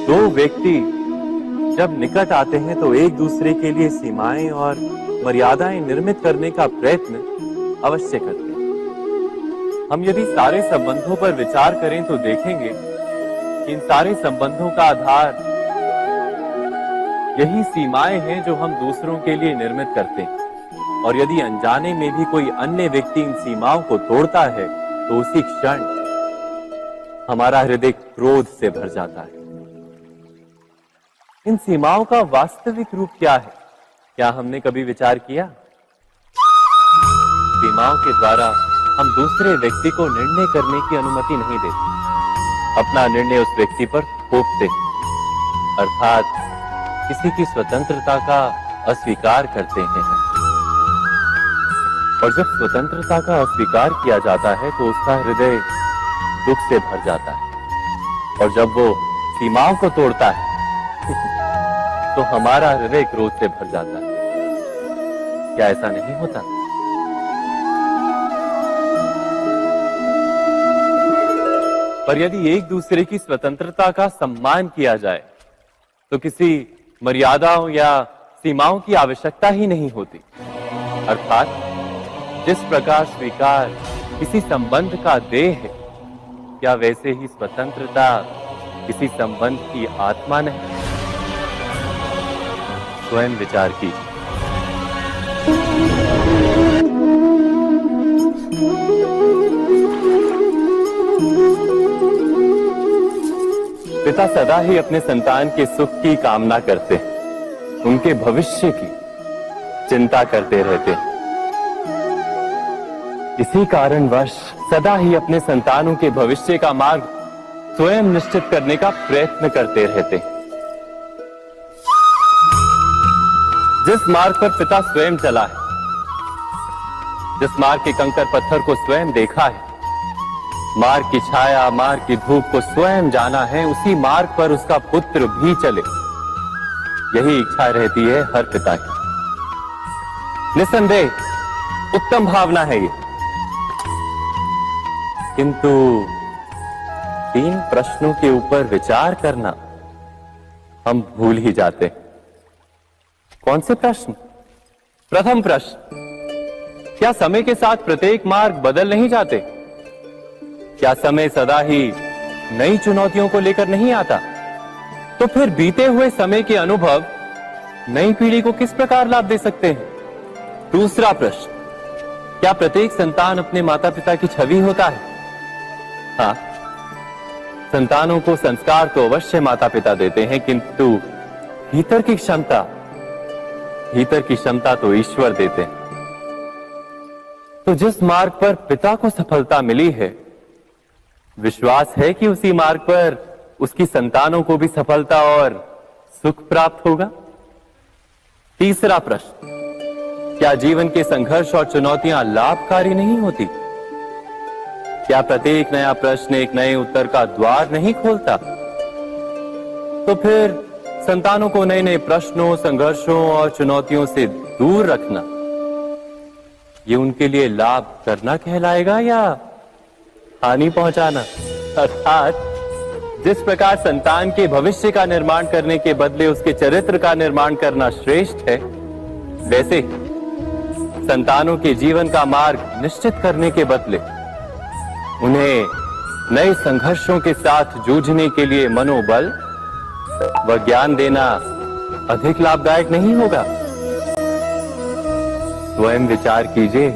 दो व्यक्ति जब निकट आते हैं तो एक दूसरे के लिए सीमाएं और मर्यादाएं निर्मित करने का प्रयत्न अवश्य करते हैं। हम यदि सारे संबंधों पर विचार करें तो देखेंगे कि इन सारे संबंधों का आधार यही सीमाएं हैं जो हम दूसरों के लिए निर्मित करते हैं। और यदि अनजाने में भी कोई अन्य व्यक्ति इन सीमाओं को तोड़ता है तो उसी क्षण हमारा हृदय क्रोध से भर जाता है। इन सीमाओं का वास्तविक रूप क्या है? क्या हमने कभी विचार किया? सीमाओं के द्वारा हम दूसरे व्यक्ति को निर्णय करने की अनुमति नहीं देते, अपना निर्णय उस व्यक्ति पर थोपते, अर्थात किसी की स्वतंत्रता का अस्वीकार करते हैं। और जब स्वतंत्रता का अस्वीकार किया जाता है तो उसका हृदय दुख से भर जाता है, और जब वो सीमाओं को तोड़ता है तो हमारा हृदय क्रोध से भर जाता है। क्या ऐसा नहीं होता? पर यदि एक दूसरे की स्वतंत्रता का सम्मान किया जाए तो किसी मर्यादाओं या सीमाओं की आवश्यकता ही नहीं होती। अर्थात जिस प्रकार स्वीकार किसी संबंध का देह है, क्या वैसे ही स्वतंत्रता किसी संबंध की आत्मा नहीं? स्वयं विचार कीजिए। पिता सदा ही अपने संतान के सुख की कामना करते हैं, उनके भविष्य की चिंता करते रहते हैं। इसी कारणवश सदा ही अपने संतानों के भविष्य का मार्ग स्वयं निश्चित करने का प्रयत्न करते रहते हैं। जिस मार्ग पर पिता स्वयं चला है, जिस मार्ग के कंकर पत्थर को स्वयं देखा है, मार्ग की छाया, मार्ग की धूप को स्वयं जाना है, उसी मार्ग पर उसका पुत्र भी चले, यही इच्छा रहती है हर पिता की। निसंदेह उत्तम भावना है ये, किंतु 3 प्रश्नों के ऊपर विचार करना हम भूल ही जाते हैं। कौन से प्रश्न? प्रथम प्रश्न, क्या समय के साथ प्रत्येक मार्ग बदल नहीं जाते? क्या समय सदा ही नई चुनौतियों को लेकर नहीं आता? तो फिर बीते हुए समय के अनुभव नई पीढ़ी को किस प्रकार लाभ दे सकते हैं? दूसरा प्रश्न, क्या प्रत्येक संतान अपने माता पिता की छवि होता है? हाँ, संतानों को संस्कार तो अवश्य माता पिता देते हैं, किंतु भीतर की क्षमता तो ईश्वर देते हैं। तो जिस मार्ग पर पिता को सफलता मिली है, विश्वास है कि उसी मार्ग पर उसकी संतानों को भी सफलता और सुख प्राप्त होगा। तीसरा प्रश्न, क्या जीवन के संघर्ष और चुनौतियां लाभकारी नहीं होती? क्या प्रत्येक नया प्रश्न एक नए उत्तर का द्वार नहीं खोलता? तो फिर संतानों को नए नए प्रश्नों, संघर्षों और चुनौतियों से दूर रखना, ये उनके लिए लाभ करना कहलाएगा या हानि पहुंचाना? अर्थात जिस प्रकार संतान के भविष्य का निर्माण करने के बदले उसके चरित्र का निर्माण करना श्रेष्ठ है, वैसे संतानों के जीवन का मार्ग निश्चित करने के बदले उन्हें नए संघर्षों के साथ जूझने के लिए मनोबल व ज्ञान देना अधिक लाभदायक नहीं होगा? स्वयं विचार कीजिए।